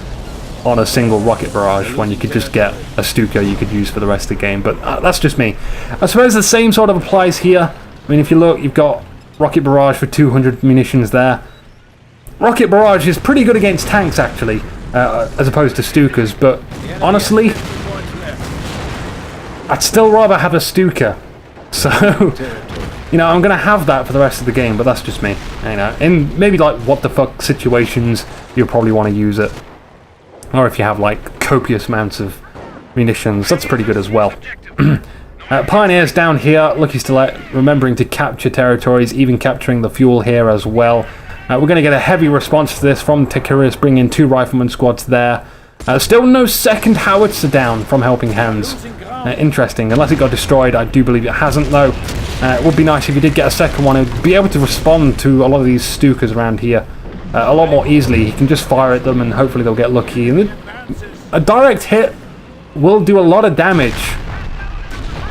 on a single rocket barrage when you could just get a Stuka you could use for the rest of the game. But that's just me. I suppose the same sort of applies here. I mean, if you look, you've got rocket barrage for 200 munitions there. Rocket barrage is pretty good against tanks actually, as opposed to Stukas. But honestly, I'd still rather have a Stuka. So, you know, I'm going to have that for the rest of the game, but that's just me. You know, in maybe like what the fuck situations, you'll probably want to use it. Or if you have like copious amounts of munitions, that's pretty good as well. Pioneers down here, Lucky Stiletto, remembering to capture territories, even capturing the fuel here as well. We're going to get a heavy response to this from Tekurius, bringing 2 rifleman squads there. Still no second howitzer down from Helping Hands. Interesting, unless it got destroyed. I do believe it hasn't though. It would be nice if you did get a second one. It would be able to respond to a lot of these Stukas around here a lot more easily. You can just fire at them and hopefully they'll get lucky. And a direct hit will do a lot of damage.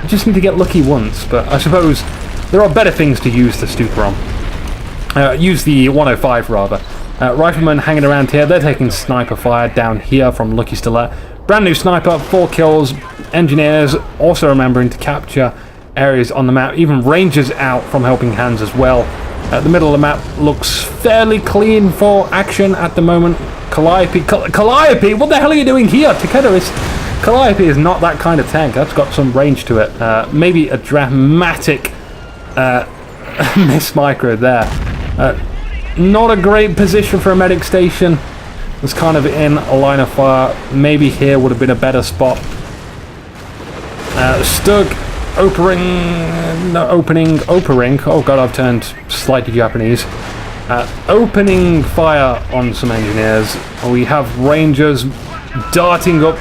You just need to get lucky once, but I suppose there are better things to use the Stuka on. Use the 105 rather. Riflemen hanging around here, they're taking sniper fire down here from Lucky Stiletto. Brand new sniper, 4 kills. Engineers also remembering to capture areas on the map. Even Rangers out from Helping Hands as well. The middle of the map looks fairly clean for action at the moment. Calliope, Calliope, what the hell are you doing here? Tekurius, Calliope is not that kind of tank. That's got some range to it. Maybe a dramatic miss micro there. Not a great position for a medic station. It's kind of in a line of fire. Maybe here would have been a better spot. Stug opening. Oh god, I've turned slightly Japanese. Opening fire on some engineers. We have Rangers darting up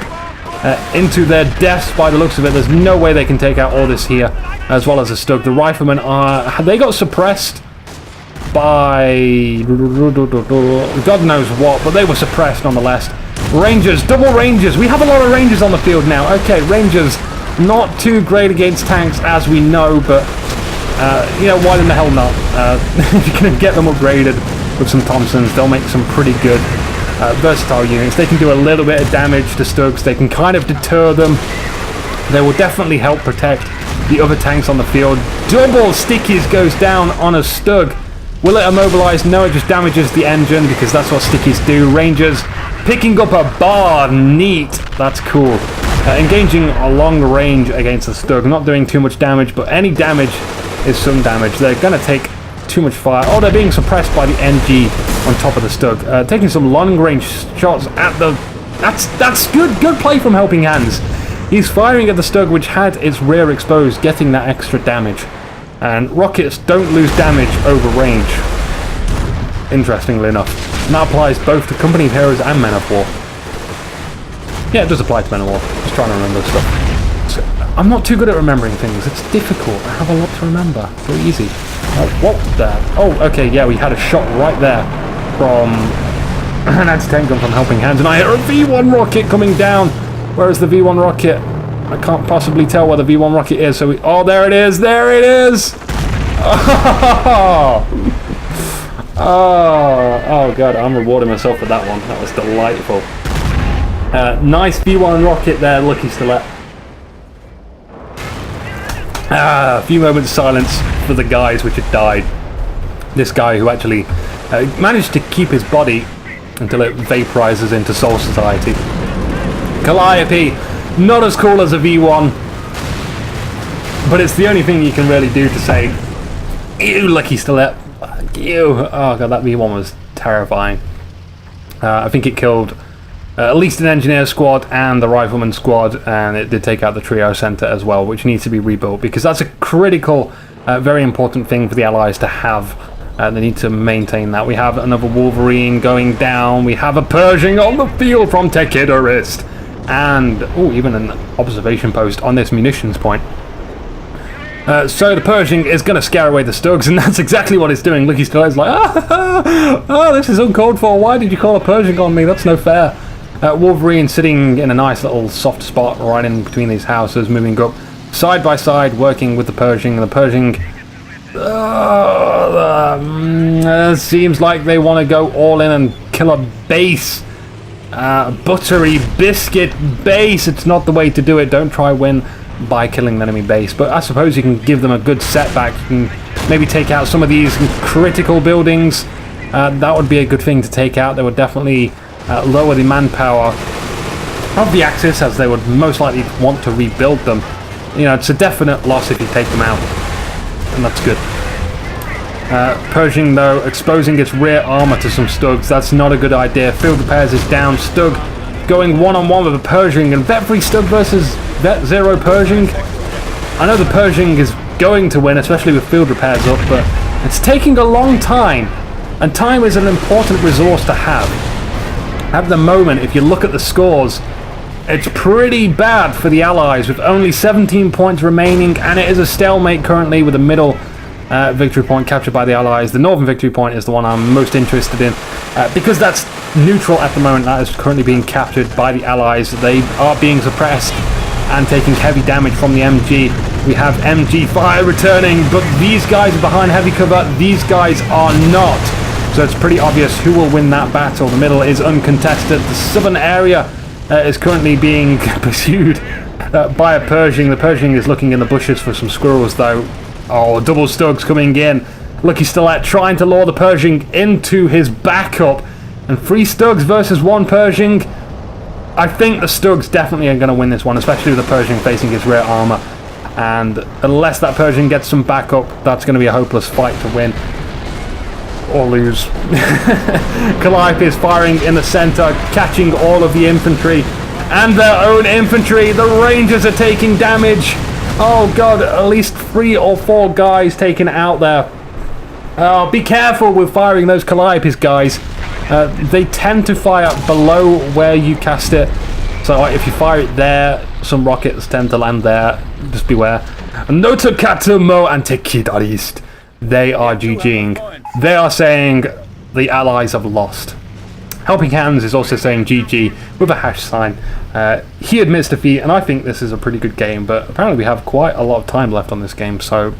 into their deaths by the looks of it. There's no way they can take out all this here, as well as the Stug. The riflemen they got suppressed by God knows what, but they were suppressed nonetheless. Rangers, double Rangers. We have a lot of Rangers on the field now. Okay, Rangers, not too great against tanks as we know, but you know, why in the hell not? If you can get them upgraded with some Thompsons, they'll make some pretty good versatile units. They can do a little bit of damage to Stugs. They can kind of deter them. They will definitely help protect the other tanks on the field. Double Stickies goes down on a Stug. Will it immobilize? No, it just damages the engine because that's what Stickies do. Rangers picking up a bar. Neat. That's cool. Engaging a long range against the Stug. Not doing too much damage, but any damage is some damage. They're going to take too much fire. Oh, they're being suppressed by the NG on top of the Stug. Taking some long range shots at the... That's good. Good play from Helping Hands. He's firing at the Stug, which had its rear exposed, getting that extra damage. And rockets don't lose damage over range, interestingly enough. And that applies both to Company of Heroes and Men of War. Yeah, it does apply to Men of War. Just trying to remember stuff. So, I'm not too good at remembering things. It's difficult. I have a lot to remember. Very easy. Oh, what the? Oh, okay, yeah, we had a shot right there from an anti-tank gun from Helping Hands, and I hear a V1 rocket coming down. Where is the V1 rocket? I can't possibly tell where the V1 rocket is. So oh, there it is. There it is. Oh, oh God, I'm rewarding myself for that one. That was delightful. Nice V1 rocket there, Lucky Stiletto. A few moments of silence for the guys which had died. This guy who actually managed to keep his body until it vaporizes into Soul Society. Calliope, not as cool as a V1, but it's the only thing you can really do to say, ew, Lucky Stiletto, ew. Oh God, that V1 was terrifying. I think it killed at least an engineer squad and the rifleman squad, and it did take out the trio center as well, which needs to be rebuilt because that's a critical, very important thing for the Allies to have. They need to maintain that. We have another Wolverine going down. We have a Pershing on the field from Tekidarist, and oh, even an observation post on this munitions point. So the Pershing is going to scare away the Stugs, and that's exactly what it's doing. Lucky Stiletto's like, oh, this is uncalled for. Why did you call a Pershing on me? That's no fair. Wolverine sitting in a nice little soft spot right in between these houses, moving up side by side, working with the Pershing. The Pershing seems like they want to go all in and kill a base. Buttery biscuit base. It's not the way to do it. Don't try win by killing the enemy base. But I suppose you can give them a good setback. You can maybe take out some of these critical buildings. That would be a good thing to take out. They would definitely lower the manpower of the Axis, as they would most likely want to rebuild them. You know, it's a definite loss if you take them out, and that's good. Pershing, though, exposing its rear armor to some Stugs. That's not a good idea. Field repairs is down. Stug going one-on-one with a Pershing, and Vet-free Stug versus Vet-0 Pershing. I know the Pershing is going to win, especially with field repairs up, but it's taking a long time, and time is an important resource to have. At the moment, if you look at the scores, it's pretty bad for the Allies, with only 17 points remaining, and it is a stalemate currently with the middle victory point captured by the Allies. The northern victory point is the one I'm most interested in, because that's neutral at the moment. That is currently being captured by the Allies. They are being suppressed and taking heavy damage from the MG. We have MG fire returning, but these guys are behind heavy cover. These guys are not. So it's pretty obvious who will win that battle. The middle is uncontested. The southern area is currently being pursued by a Pershing. The Pershing is looking in the bushes for some squirrels, though. Oh, double Stugs coming in. Lucky Stiletto trying to lure the Pershing into his backup. And 3 Stugs versus 1 Pershing. I think the Stugs definitely are going to win this one, especially with the Pershing facing his rear armor. And unless that Pershing gets some backup, that's going to be a hopeless fight to win. Or lose. Calliope is firing in the center, catching all of the infantry and their own infantry. The Rangers are taking damage. Oh God, at least 3 or 4 guys taken out there. Be careful with firing those Calliope's guys. They tend to fire below where you cast it. So if you fire it there, some rockets tend to land there. Just beware. Nota Katumo and Tekidarist. They are GGing. They are saying the Allies have lost. Helping Hands is also saying GG with a hash sign. He admits defeat, and I think this is a pretty good game, but apparently we have quite a lot of time left on this game, so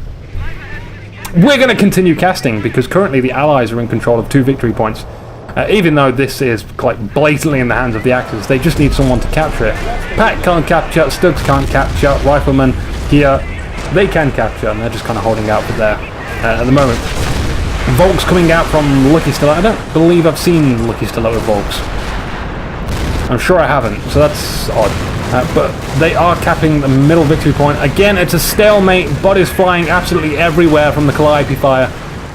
we're going to continue casting, because currently the Allies are in control of 2 victory points. Even though this is quite blatantly in the hands of the Axis, they just need someone to capture it. Pack can't capture, Stugs can't capture, Riflemen here, they can capture, and they're just kind of holding out for there at the moment. Volks coming out from Lucky Stiletto. I don't believe I've seen Lucky Stiletto with Volks. I'm sure I haven't, so that's odd. But they are capping the middle victory point. Again, it's a stalemate. Bodies flying absolutely everywhere from the Calliope fire.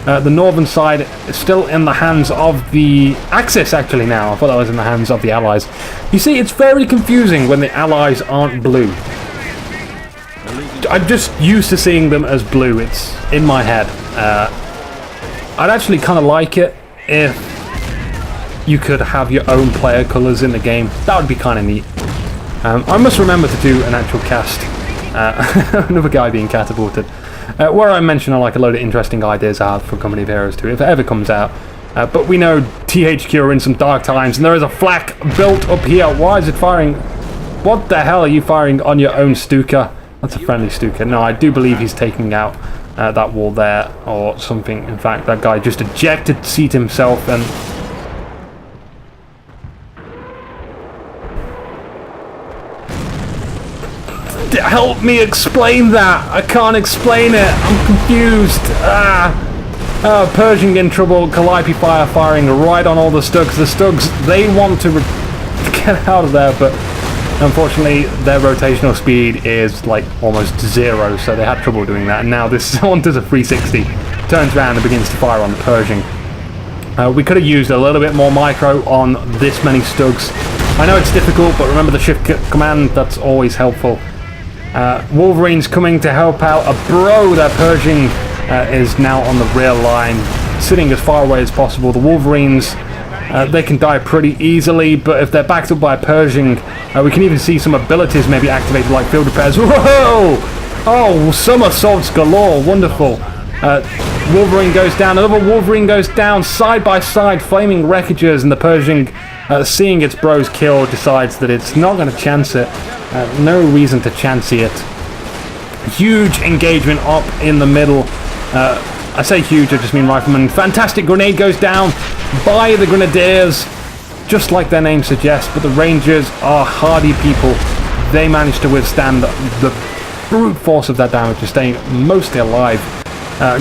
The northern side is still in the hands of the Axis, actually, now. I thought that was in the hands of the Allies. You see, it's very confusing when the Allies aren't blue. I'm just used to seeing them as blue. It's in my head. I'd actually kind of like it if you could have your own player colours in the game. That would be kind of neat. I must remember to do an actual cast Another guy being catapulted. Where I mention like a load of interesting ideas I have for Company of Heroes 2, if it ever comes out. But we know THQ are in some dark times, and there is a flak built up here. Why is it firing? What the hell are you firing on your own Stuka? That's a friendly Stuka. No, I do believe he's taking out that wall there, or something. In fact, that guy just ejected seat himself, and... Help me explain that! I can't explain it! I'm confused! Pershing in trouble, Calliope fire firing right on all the Stugs. The Stugs, they want to get out of there, but unfortunately their rotational speed is like almost 0, so they had trouble doing that. And now this one does a 360, turns around and begins to fire on the Pershing. We could have used a little bit more micro on this many Stugs. I know it's difficult, but remember the shift command, that's always helpful. Wolverine's coming to help out a bro. Their Pershing is now on the rear line, sitting as far away as possible. The Wolverines, they can die pretty easily, but if they're backed up by a Pershing, we can even see some abilities maybe activated like field repairs. Whoa! Oh, somersaults galore, wonderful. Wolverine goes down, another Wolverine goes down, side by side, flaming wreckages, and the Pershing, seeing its bros killed, decides that it's not going to chance it. No reason to chance it. Huge engagement up in the middle. I say huge, I just mean rifleman. Fantastic grenade goes down by the Grenadiers, just like their name suggests, but the Rangers are hardy people. They manage to withstand the brute force of that damage, staying mostly alive.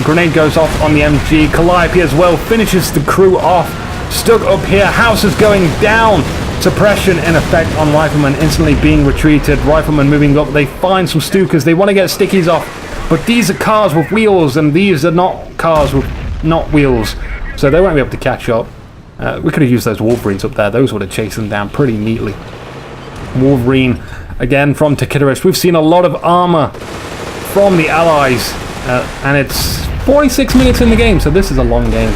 Grenade goes off on the MG. Calliope as well finishes the crew off. Stuck up here, house is going down. Suppression in effect on Rifleman, instantly being retreated. Rifleman moving up, they find some Stukas, they want to get stickies off, but these are cars with wheels, and these are not cars with not wheels, so they won't be able to catch up. We could have used those Wolverines up there, those would have chased them down pretty neatly. Wolverine, again from Takitarist. We've seen a lot of armor from the Allies, and it's 46 minutes in the game, so this is a long game.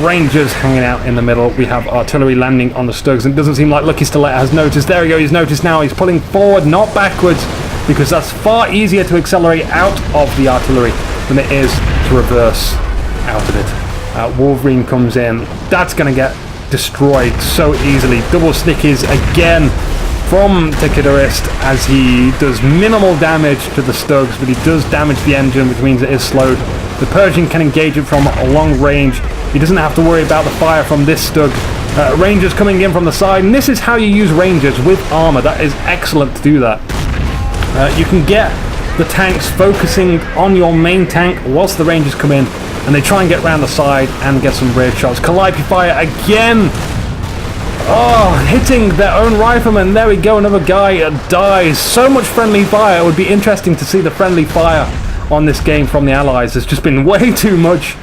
Rangers hanging out in the middle. We have artillery landing on the Stugs, and it doesn't seem like Lucky Stilett has noticed. There we go, he's noticed now. He's pulling forward, not backwards, because that's far easier to accelerate out of the artillery than it is to reverse out of it. Wolverine comes in. That's going to get destroyed so easily. Double stickies again from Takitarist as he does minimal damage to the Stugs, but he does damage the engine, which means it is slowed. The Pershing can engage it from a long range. He doesn't have to worry about the fire from this Stug. Rangers coming in from the side, and this is how you use Rangers with armor. That is excellent to do that. You can get the tanks focusing on your main tank whilst the Rangers come in, and they try and get around the side and get some rear shots. Calliope fire again! Oh, hitting their own rifleman. There we go, another guy dies. So much friendly fire. It would be interesting to see the friendly fire on this game from the Allies. There's just been way too much.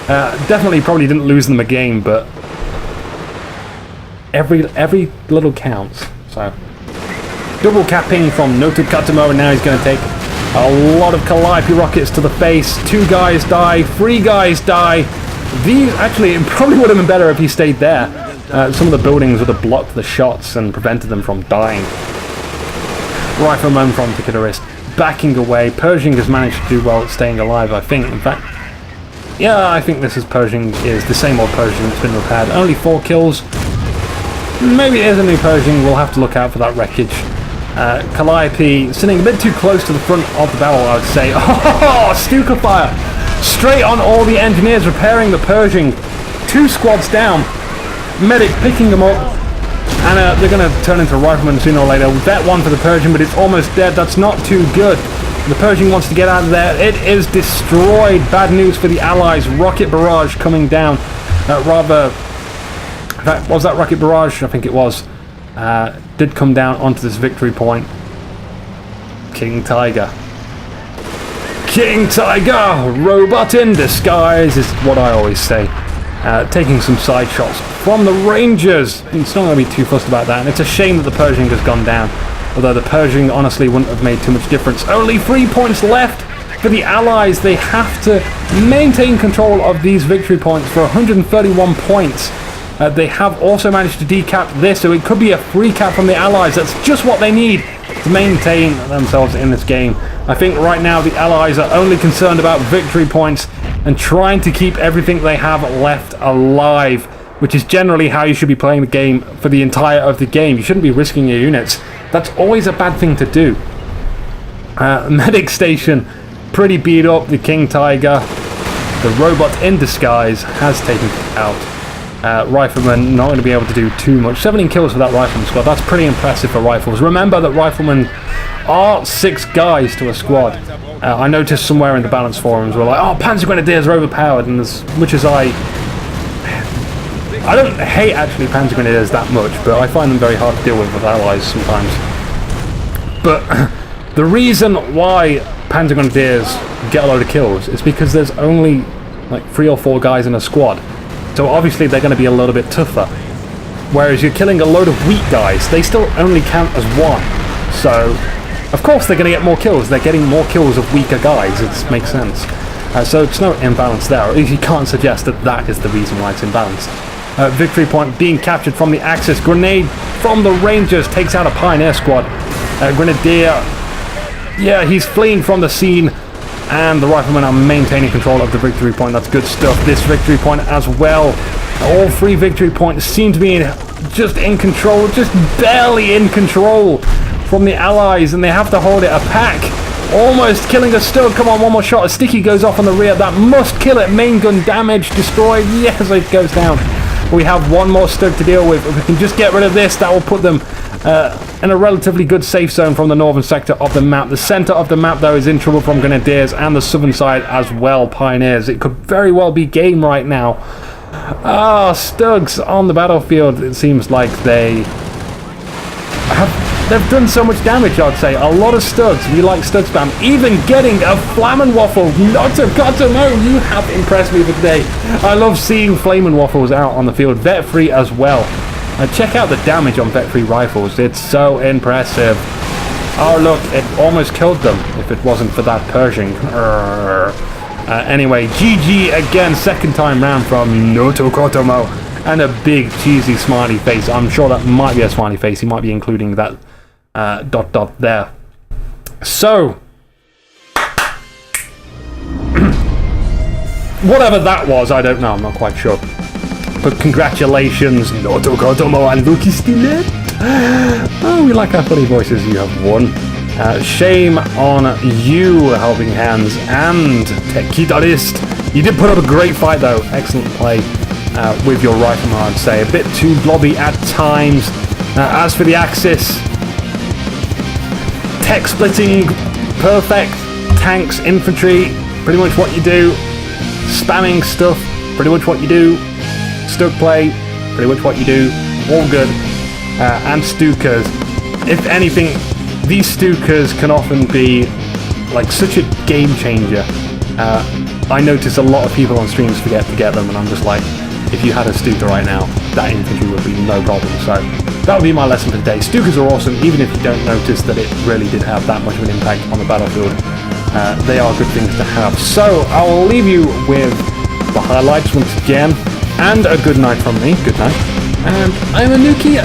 Definitely probably didn't lose them a game, but every little counts. So double capping from Noted Katamo, and now he's going to take a lot of Calliope rockets to the face. 2 guys die, 3 guys die. These, actually, it probably would have been better if he stayed there. Some of the buildings would have blocked the shots and prevented them from dying. Rifleman from Takitarist backing away. Pershing has managed to do well at staying alive, I think. In fact, yeah, I think this is Pershing is the same old Pershing that's been repaired. Only 4 kills. Maybe it is a new Pershing. We'll have to look out for that wreckage. Calliope sitting a bit too close to the front of the barrel, I would say. Oh, Stuka fire! Straight on all the engineers repairing the Pershing. 2 squads down. Medic picking them up. And they're going to turn into riflemen sooner or later. Bet 1 for the Pershing, but it's almost dead. That's not too good. The Pershing wants to get out of there. It is destroyed. Bad news for the Allies. Rocket barrage coming down. In fact, was that rocket barrage? I think it was. Did come down onto this victory point. King Tiger. King Tiger! Robot in disguise is what I always say. Taking some side shots from the Rangers. It's not going to be too fussed about that, and it's a shame that the Pershing has gone down. Although the Pershing honestly wouldn't have made too much difference. Only 3 points left for the Allies. They have to maintain control of these victory points for 131 points. They have also managed to decap this, so it could be a free cap from the Allies. That's just what they need to maintain themselves in this game. I think right now the Allies are only concerned about victory points and trying to keep everything they have left alive, which is generally how you should be playing the game for the entire of the game. You shouldn't be risking your units. That's always a bad thing to do. Medic station, pretty beat up. The King Tiger, the robot in disguise, has taken it out. Rifleman not going to be able to do too much. 17 kills for that rifleman squad. That's pretty impressive for rifles. Remember that riflemen are 6 guys to a squad. I noticed somewhere in the balance forums were like, oh, Panzer Grenadiers are overpowered, and as much as I don't hate actually Panzer Grenadiers that much, but I find them very hard to deal with allies sometimes. But the reason why Panzer Grenadiers get a load of kills is because there's only like 3 or 4 guys in a squad. So obviously they're going to be a little bit tougher. Whereas you're killing a load of weak guys, they still only count as 1. So, of course they're going to get more kills. They're getting more kills of weaker guys. It makes sense. So it's no imbalance there. Or at least you can't suggest that that is the reason why it's imbalanced. Victory point being captured from the Axis. Grenade from the Rangers takes out a Pioneer squad. Grenadier, yeah, he's fleeing from the scene. And the riflemen are maintaining control of the victory point. That's good stuff. This victory point as well. All 3 victory points seem to be just in control, just barely in control from the Allies, and they have to hold it. A pack almost killing a Stuka. Come on, one more shot. A sticky goes off on the rear. That must kill it. Main gun damage, destroyed. Yes, it goes down. We have one more Stuka to deal with. If we can just get rid of this, that will put them in a relatively good safe zone from the northern sector of the map. The center of the map, though, is in trouble from Grenadiers, and the southern side as well, Pioneers. It could very well be game right now. Stugs on the battlefield. It seems like they've done so much damage, I'd say. A lot of Stugs. We like Stug spam. Even getting a Flamin' Waffle. Not a no, you have impressed me for today. I love seeing Flamin' Waffles out on the field. Vet free as well. Check out the damage on vet free rifles. It's so impressive. Oh look, it almost killed them if it wasn't for that Pershing. Anyway, GG again, second time round from Noto Kotomo. And a big cheesy smiley face. I'm sure that might be a smiley face. He might be including that dot there. So, whatever that was, I don't know. I'm not quite sure. But congratulations, Noto Kotomo and Luki Stilet. Oh, we like our funny voices. You have won. Shame on you, Helping Hands and Tekitarist. You did put up a great fight, though. Excellent play with your rifleman, I'd say. A bit too blobby at times. As for the Axis, tech splitting, perfect. Tanks, infantry, pretty much what you do. Spamming stuff, pretty much what you do. Stuck play, pretty much what you do. All good. And Stukas. If anything, these Stukas can often be like such a game changer. I notice a lot of people on streams forget to get them, and I'm just like, if you had a Stuka right now, that infantry would be no problem. So that would be my lesson for today. Stukas are awesome, even if you don't notice that it really did have that much of an impact on the battlefield. They are good things to have. So I'll leave you with the highlights once again, and a good night from me. Good night. And I'm Anuki.